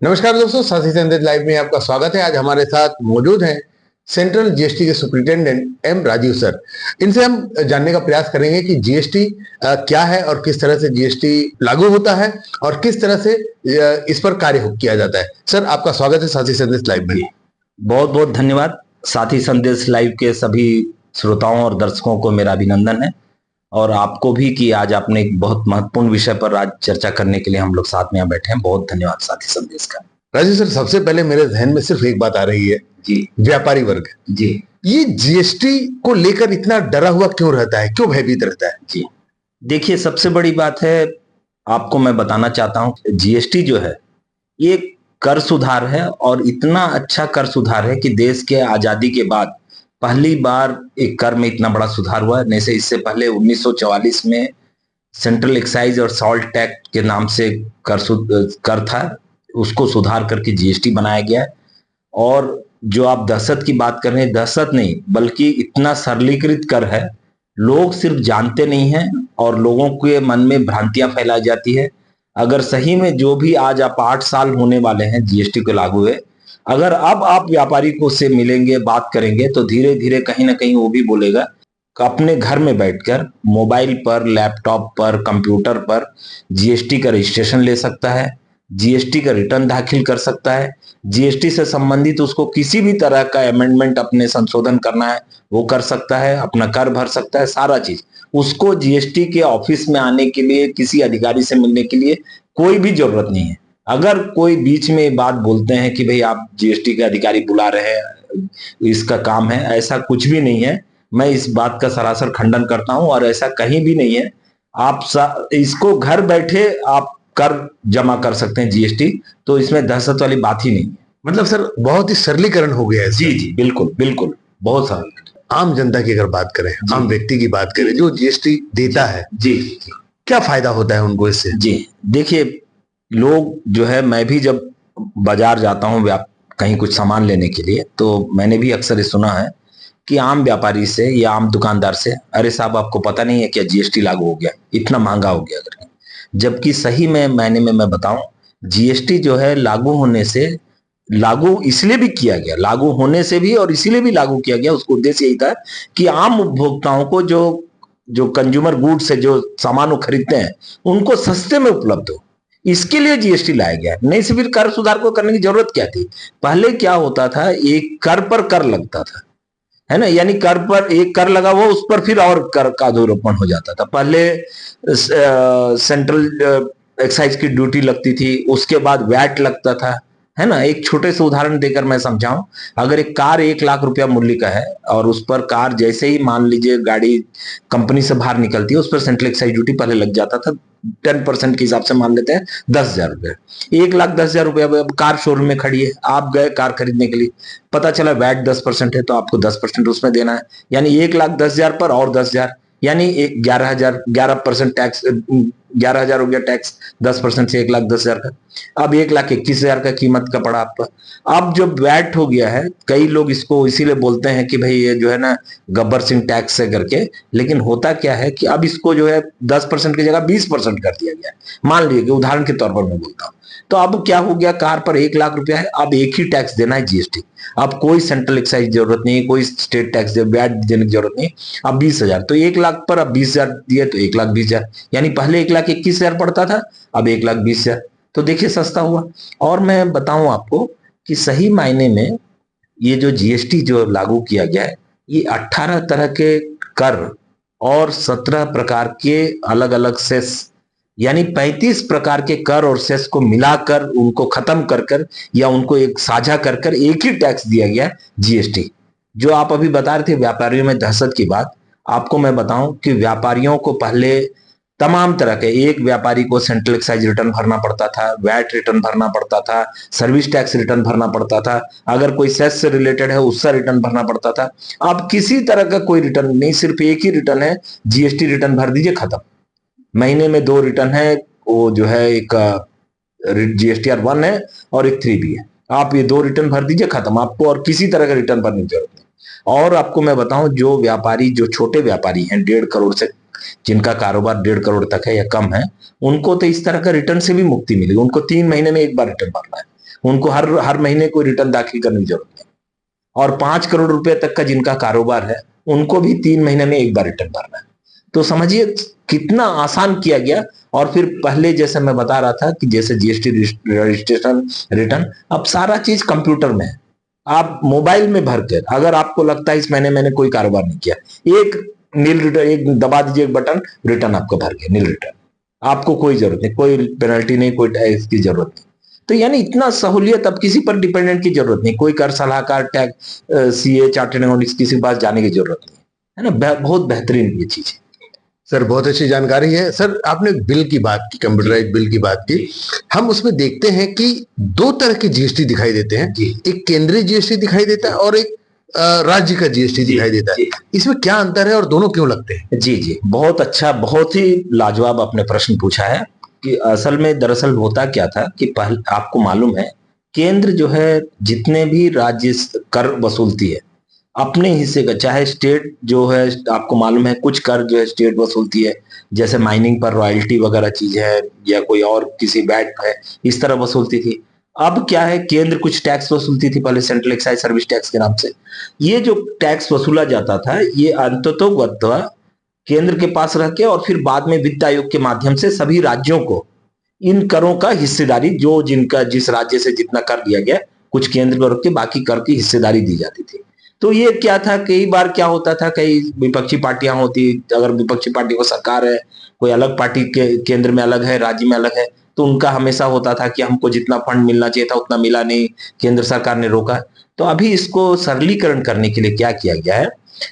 नमस्कार दोस्तों, साथी संदेश लाइव में आपका स्वागत है। आज हमारे साथ मौजूद हैं सेंट्रल जीएसटी के सुपरिटेंडेंट एम राजीव सर। इनसे हम जानने का प्रयास करेंगे कि जीएसटी क्या है और किस तरह से जीएसटी लागू होता है और किस तरह से इस पर कार्य किया जाता है। सर, आपका स्वागत है साथी संदेश लाइव में। बहुत बहुत धन्यवाद। साथी संदेश लाइव के सभी श्रोताओं और दर्शकों को मेरा अभिनंदन है, और आपको भी कि आज आपने एक बहुत महत्वपूर्ण विषय पर आज चर्चा करने के लिए हम लोग साथ में यहाँ बैठे हैं। बहुत धन्यवाद साथी संदेश का। राजीव सर, सबसे पहले मेरे जहन में सिर्फ एक बात आ रही है जी। व्यापारी वर्ग जी, ये जीएसटी को लेकर इतना डरा हुआ क्यों रहता है, क्यों भयभीत रहता है? जी देखिए, सबसे बड़ी बात है, आपको मैं बताना चाहता हूँ, जीएसटी जो है ये कर सुधार है, और इतना अच्छा कर सुधार है कि देश के आजादी के बाद पहली बार एक कर में इतना बड़ा सुधार हुआ है। नहीं से इससे पहले 1944 में सेंट्रल एक्साइज और सॉल्ट टैक्स के नाम से कर था, उसको सुधार करके जीएसटी बनाया गया है। और जो आप दहशत की बात कर रहे हैं, दहशत नहीं बल्कि इतना सरलीकृत कर है, लोग सिर्फ जानते नहीं हैं और लोगों के मन में भ्रांतियां फैलाई जाती है। अगर सही में जो भी आज आप 8 साल होने वाले हैं जीएसटी को लागू हुए, अगर अब आप व्यापारी को से मिलेंगे, बात करेंगे, तो धीरे धीरे कहीं ना कहीं वो भी बोलेगा कि अपने घर में बैठकर मोबाइल पर, लैपटॉप पर, कंप्यूटर पर जीएसटी का रजिस्ट्रेशन ले सकता है, जीएसटी का रिटर्न दाखिल कर सकता है, जीएसटी से संबंधित उसको किसी भी तरह का अमेंडमेंट अपने संशोधन करना है वो कर सकता है, अपना कर भर सकता है, सारा चीज। उसको जीएसटी के ऑफिस में आने के लिए, किसी अधिकारी से मिलने के लिए कोई भी जरूरत नहीं है। अगर कोई बीच में बात बोलते हैं कि भाई आप जीएसटी के अधिकारी बुला रहे हैं, इसका काम है, ऐसा कुछ भी नहीं है। मैं इस बात का सरासर खंडन करता हूं, और ऐसा कहीं भी नहीं है। इसको घर बैठे आप कर जमा कर सकते हैं जीएसटी, तो इसमें दहशत वाली बात ही नहीं है। मतलब सर, बहुत ही सरलीकरण हो गया है। जी जी, बिल्कुल बिल्कुल, बहुत सरल। आम जनता की अगर बात करें, आम व्यक्ति की बात करें जो जीएसटी देता है, जी, क्या फायदा होता है उनको इससे? जी देखिए, लोग जो है, मैं भी जब बाजार जाता हूँ कहीं कुछ सामान लेने के लिए, तो मैंने भी अक्सर ये सुना है कि आम व्यापारी से या आम दुकानदार से, अरे साहब आपको पता नहीं है क्या जीएसटी लागू हो गया, इतना महंगा हो गया करके। जबकि सही में मायने में मैं बताऊं, जीएसटी जो है लागू होने से, लागू इसलिए भी किया गया, लागू होने से भी और इसीलिए भी लागू किया गया, उसका उद्देश्य यही था कि आम उपभोक्ताओं को, जो जो कंज्यूमर गुड्स है, जो सामान वो खरीदते हैं, उनको सस्ते में उपलब्ध हो, इसके लिए जीएसटी लाया गया। नहीं से फिर कर सुधार को करने की जरूरत क्या थी? पहले क्या होता था, एक कर पर कर लगता था, है ना, यानी कर पर एक कर लगा हुआ, उस पर फिर और कर का आरोपण हो जाता था। पहले सेंट्रल एक्साइज की ड्यूटी लगती थी, उसके बाद वैट लगता था, है ना। एक छोटे से उदाहरण देकर मैं समझाऊं, अगर एक कार 1 लाख रुपया मूल्य का है और उस पर कार जैसे ही, मान लीजिए, गाड़ी कंपनी से बाहर निकलती है, उस पर सेंट्रल एक्साइज ड्यूटी पहले लग जाता था 10% के हिसाब से, मान लेते हैं 10,000 रुपये। 1,10,000 रुपया, अब कार शोरूम में खड़ी है, आप गए कार खरीदने के लिए, पता चला वैट 10% है, तो आपको 10% उसमें देना है, यानी 1,10,000 पर और 10,000, यानी 11,000, 11% टैक्स, 11,000 हो गया टैक्स, 10% से 1,10,000 का। अब 1,21,000 का कीमत का पड़ा आपका। अब जो वैट हो गया है, कई लोग इसको इसीलिए बोलते हैं कि भाई ये जो है ना गब्बर सिंह टैक्स है करके, लेकिन होता क्या है कि अब इसको जो है 10% की जगह 20% कर दिया गया है। मान लीजिए कि उदाहरण के तौर पर मैं बोलता हूँ, तो अब क्या हो गया, कार पर 1,00,000 रुपया है, अब एक ही टैक्स देना है, जीएसटी। अब कोई सेंट्रल एक्साइज जरूरत नहीं, कोई स्टेट टैक्स वैट देने की जरूरत नहीं। अब 20,000, तो 1,00,000 पर अब 20,000 दिए, तो 1,20,000, यानी पहले 1,21,000 पड़ता था, अब 1,20,000। तो देखिए सस्ता हुआ। और मैं बताऊं आपको कि सही मायने में ये जो जीएसटी जो लागू किया गया है, ये 18 तरह के कर और 17 प्रकार के अलग अलग सेस, यानी 35 प्रकार के कर और सेस को मिलाकर, उनको खत्म कर कर, या उनको एक साझा कर कर एक ही टैक्स दिया गया, जीएसटी। जो आप अभी बता रहे थे व्यापारियों में दहशत की बात, आपको मैं बताऊं कि व्यापारियों को पहले तमाम तरह के, एक व्यापारी को सेंट्रल एक्साइज रिटर्न भरना पड़ता था, वैट रिटर्न भरना पड़ता था, सर्विस टैक्स रिटर्न भरना पड़ता था, अगर कोई सेस से रिलेटेड है उसका रिटर्न भरना पड़ता था। अब किसी तरह का कोई रिटर्न नहीं, सिर्फ एक ही रिटर्न है, जीएसटी रिटर्न भर दीजिए, खत्म। महीने में 2 रिटर्न है, वो जो है एक जीएसटीआर 1 है और एक 3B है, आप ये 2 रिटर्न भर दीजिए, खत्म। आपको और किसी तरह का रिटर्न भरने की जरूरत नहीं। और आपको मैं बताऊं, जो व्यापारी, जो छोटे व्यापारी हैं, 1.5 करोड़ से, जिनका कारोबार 1.5 करोड़ तक है या कम है, उनको तो इस तरह का रिटर्न से भी मुक्ति मिलेगी। उनको 3 महीने में एक बार रिटर्न भरना है, उनको हर हर महीने कोई रिटर्न दाखिल करने की जरूरत नहीं। और 5 करोड़ रुपए तक का जिनका कारोबार है उनको भी 3 महीने में एक बार रिटर्न भरना है। तो समझिए कितना आसान किया गया। और फिर पहले जैसे मैं बता रहा था कि जैसे जीएसटी रजिस्ट्रेशन रिटर्न, अब सारा चीज कंप्यूटर में है। आप मोबाइल में भर कर, अगर आपको लगता है इस महीने मैंने कोई कारोबार नहीं किया, एक नील रिटर्न, एक दबा दीजिए एक बटन, रिटर्न आपका भर गया, नील रिटर्न। आपको कोई जरूरत नहीं, कोई पेनल्टी नहीं, कोई टैक्स की जरूरत नहीं। तो यानी इतना सहूलियत, अब किसी पर डिपेंडेंट की जरूरत नहीं, कोई कर सलाहकार, टैक्स, सीए, चार्टर्ड अकाउंटेंट, किसी के पास जाने की जरूरत नहीं है ना। बहुत बेहतरीन ये चीज है सर, बहुत अच्छी जानकारी है। सर, आपने बिल की बात की, कंप्यूटराइज बिल की बात की। हम उसमें देखते हैं कि दो तरह के जीएसटी दिखाई देते हैं, एक केंद्रीय जीएसटी दिखाई देता है और एक राज्य का जीएसटी दिखाई देता है। इसमें क्या अंतर है और दोनों क्यों लगते हैं? जी जी, बहुत अच्छा, बहुत ही लाजवाब आपने प्रश्न पूछा है कि असल में दरअसल होता क्या था कि पहले आपको मालूम है, केंद्र जो है जितने भी राज्य कर वसूलती है अपने हिस्से का, चाहे स्टेट जो है, आपको मालूम है कुछ कर जो है स्टेट वसूलती है, जैसे माइनिंग पर रॉयल्टी वगैरह चीज है, या कोई और किसी वैट है, इस तरह वसूलती थी। अब क्या है, केंद्र कुछ टैक्स वसूलती थी पहले, सेंट्रल एक्साइज सर्विस टैक्स के नाम से। ये जो टैक्स वसूला जाता था ये अंततोगत्वा केंद्र के पास रह के, और फिर बाद में वित्त आयोग के माध्यम से सभी राज्यों को इन करों का हिस्सेदारी, जो जिनका जिस राज्य से जितना कर दिया गया, कुछ केंद्र को रख के बाकी कर की हिस्सेदारी दी जाती थी। तो ये क्या था, कई बार क्या होता था, कई विपक्षी पार्टियां होती, अगर विपक्षी पार्टी को सरकार है, कोई अलग पार्टी के केंद्र में अलग है, राज्य में अलग है, तो उनका हमेशा होता था कि हमको जितना फंड मिलना चाहिए था उतना मिला नहीं, केंद्र सरकार ने रोका। तो अभी इसको सरलीकरण करने के लिए क्या किया गया है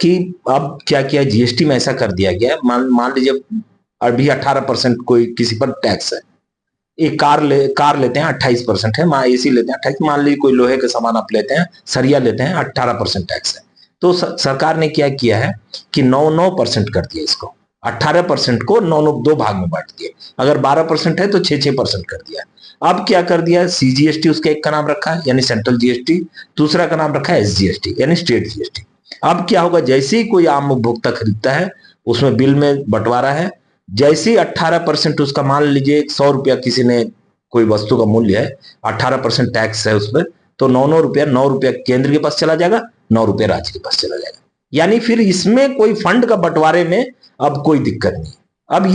कि अब क्या किया, जीएसटी में ऐसा कर दिया गया है, मान लीजिए अभी 18% कोई किसी पर टैक्स है, एक कार लेते हैं 28% है, एसी लेते हैं 28, मान लीजिए कोई लोहे के सामान आप लेते हैं, सरिया लेते हैं, 18% टैक्स है। तो सरकार ने क्या किया है कि 9% कर दिया इसको, 18% को 9 भाग में बांट दिया। अगर 12% है तो 6% कर दिया। अब क्या कर दिया, सीजीएसटी उसका एक का नाम रखा है यानी सेंट्रल जीएसटी, दूसरा का नाम रखा है एसजीएसटी यानी स्टेट जीएसटी। अब क्या होगा, जैसे ही कोई आम उपभोक्ता खरीदता है उसमें बिल में बंटवारा है, जैसे ही 18% उसका, मान लीजिए 100 रुपया किसी ने, कोई वस्तु का मूल्य है, 18% टैक्स है उस पर, तो 9 रुपया केंद्र के पास चला जाएगा, 9 रुपया राज्य के पास चला जाएगा। यानी फिर इसमें कोई फंड का बंटवारे में अब कोई दिक्कत नहीं। अब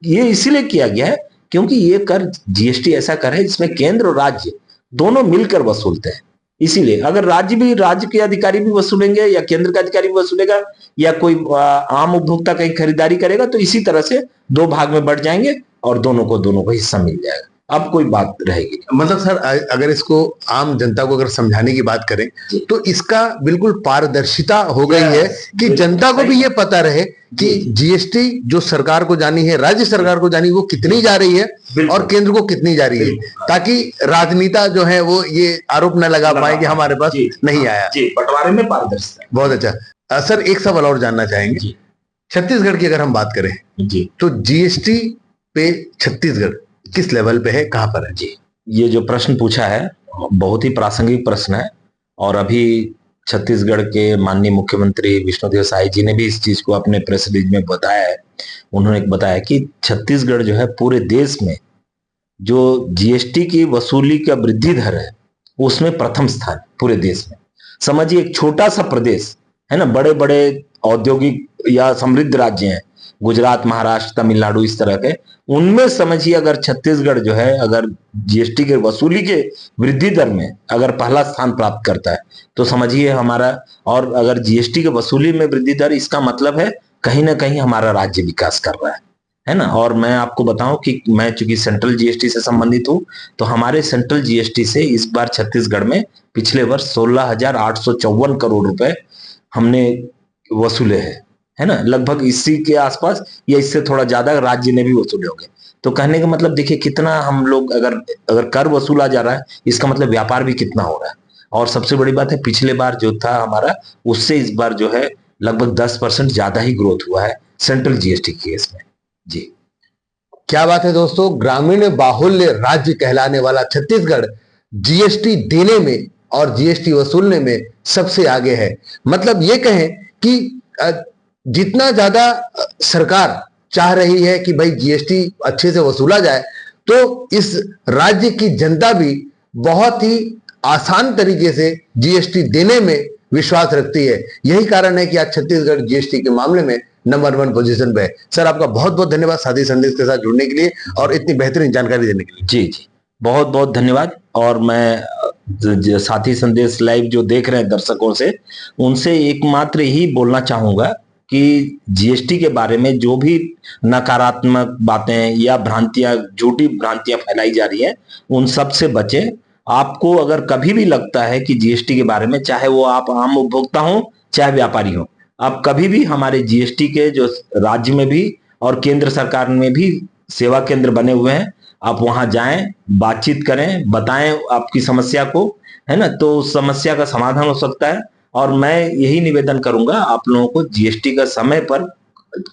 ये इसीलिए किया गया है क्योंकि ये कर, जीएसटी ऐसा कर है जिसमें केंद्र और राज्य दोनों मिलकर वसूलते हैं। इसीलिए अगर राज्य के अधिकारी भी वसूलेंगे या केंद्र का अधिकारी भी वसूलेगा या कोई आम उपभोक्ता कहीं खरीदारी करेगा, तो इसी तरह से 2 भाग में बढ़ जाएंगे और दोनों को हिस्सा मिल जाएगा। अब कोई बात रहेगी। मतलब सर, अगर इसको आम जनता को अगर समझाने की बात करें तो इसका बिल्कुल पारदर्शिता हो गई है कि जनता को भी ये पता रहे कि जीएसटी जो सरकार को जानी है, राज्य सरकार को जानी, वो कितनी जा रही है और केंद्र को कितनी जा रही है, ताकि राजनेता जो है वो ये आरोप न लगा पाए कि हमारे पास नहीं आया। बंटवारे में पारदर्शिता। बहुत अच्छा। सर, एक सवाल और जानना चाहेंगे। छत्तीसगढ़ की अगर हम बात करें तो जीएसटी पे छत्तीसगढ़ किस लेवल पे है, कहां पर है? जी, ये जो प्रश्न पूछा है बहुत ही प्रासंगिक प्रश्न है, और अभी छत्तीसगढ़ के माननीय मुख्यमंत्री विष्णुदेव साय जी ने भी इस चीज को अपने प्रेस रिलीज में बताया है। उन्होंने बताया कि छत्तीसगढ़ जो है पूरे देश में जो जीएसटी की वसूली का वृद्धि दर है उसमें प्रथम स्थान पूरे देश में। समझिए एक छोटा सा प्रदेश है ना, बड़े बड़े औद्योगिक या समृद्ध राज्य हैं, गुजरात, महाराष्ट्र, तमिलनाडु, इस तरह के, उनमें समझिए अगर छत्तीसगढ़ जो है अगर जीएसटी के वसूली के वृद्धि दर में अगर पहला स्थान प्राप्त करता है तो समझिए हमारा, और अगर जीएसटी के वसूली में वृद्धि दर, इसका मतलब है कहीं ना कहीं हमारा राज्य विकास कर रहा है ना। और मैं आपको बताऊं कि मैं चूंकि सेंट्रल जीएसटी से संबंधित हूं, तो हमारे सेंट्रल जीएसटी से इस बार छत्तीसगढ़ में पिछले वर्ष 16,854 करोड़ रुपए हमने वसूले हैं, है ना, लगभग इसी के आसपास या इससे थोड़ा ज्यादा राज्य ने भी वसूले होंगे। तो कहने का मतलब देखिए कितना हम लोग, अगर कर वसूला जा रहा है इसका मतलब व्यापार भी कितना हो रहा है। और सबसे बड़ी बात है, पिछले बार जो था हमारा उससे इस बार जो है लगभग 10% ज्यादा ही ग्रोथ हुआ है सेंट्रल जीएसटी केस में। जी, क्या बात है दोस्तों, ग्रामीण बाहुल्य राज्य कहलाने वाला छत्तीसगढ़ जीएसटी देने में और जीएसटी वसूलने में सबसे आगे है। मतलब ये कहें कि जितना ज्यादा सरकार चाह रही है कि भाई जीएसटी अच्छे से वसूला जाए, तो इस राज्य की जनता भी बहुत ही आसान तरीके से जीएसटी देने में विश्वास रखती है। यही कारण है कि आज छत्तीसगढ़ जीएसटी के मामले में नंबर 1 पोजीशन पे है। सर, आपका बहुत बहुत धन्यवाद साथी संदेश के साथ जुड़ने के लिए और इतनी बेहतरीन जानकारी देने के लिए। जी जी, बहुत बहुत धन्यवाद। और मैं साथी संदेश लाइव जो देख रहे हैं दर्शकों से, उनसे एकमात्र ही बोलना चाहूंगा कि जीएसटी के बारे में जो भी नकारात्मक बातें या भ्रांतियां, झूठी भ्रांतियां फैलाई जा रही हैं, उन सब से बचें। आपको अगर कभी भी लगता है कि जीएसटी के बारे में, चाहे वो आप आम उपभोक्ता हो चाहे व्यापारी हो, आप कभी भी हमारे जीएसटी के जो राज्य में भी और केंद्र सरकार में भी सेवा केंद्र बने हुए हैं, आप वहां जाएं, बातचीत करें, बताएं आपकी समस्या को, है ना, तो उस समस्या का समाधान हो सकता है। और मैं यही निवेदन करूंगा आप लोगों को, जीएसटी का समय पर,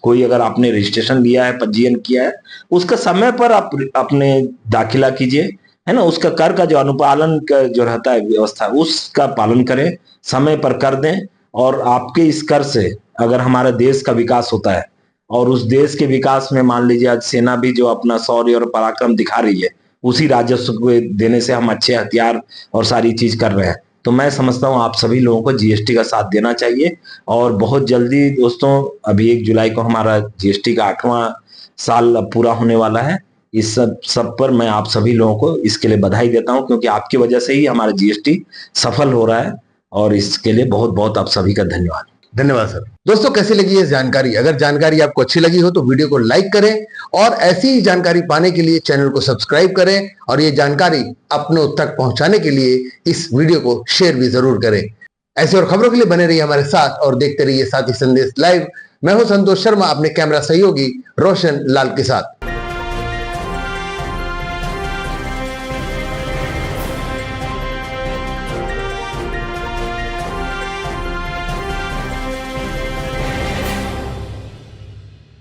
कोई अगर आपने रजिस्ट्रेशन लिया है, पंजीयन किया है, उसका समय पर आप अपने दाखिला कीजिए, है ना। उसका कर का जो अनुपालन का जो रहता है व्यवस्था, उसका पालन करें, समय पर कर दें। और आपके इस कर से अगर हमारे देश का विकास होता है, और उस देश के विकास में मान लीजिए आज सेना भी जो अपना शौर्य और पराक्रम दिखा रही है, उसी राजस्व को देने से हम अच्छे हथियार और सारी चीज कर रहे हैं। तो मैं समझता हूं आप सभी लोगों को जीएसटी का साथ देना चाहिए। और बहुत जल्दी दोस्तों, अभी 1 जुलाई को हमारा जीएसटी का 8वां साल अब पूरा होने वाला है। इस सब पर मैं आप सभी लोगों को इसके लिए बधाई देता हूं, क्योंकि आपकी वजह से ही हमारा जीएसटी सफल हो रहा है। और इसके लिए बहुत बहुत आप सभी का धन्यवाद। धन्यवाद सर। दोस्तों, कैसी लगी ये जानकारी? अगर जानकारी आपको अच्छी लगी हो तो वीडियो को लाइक करें और ऐसी ही जानकारी पाने के लिए चैनल को सब्सक्राइब करें और ये जानकारी अपनों तक पहुंचाने के लिए इस वीडियो को शेयर भी जरूर करें। ऐसे और खबरों के लिए बने रहिए हमारे साथ और देखते रहिए साथी संदेश लाइव। मैं हूं संतोष शर्मा, अपने कैमरा सहयोगी रोशन लाल के साथ।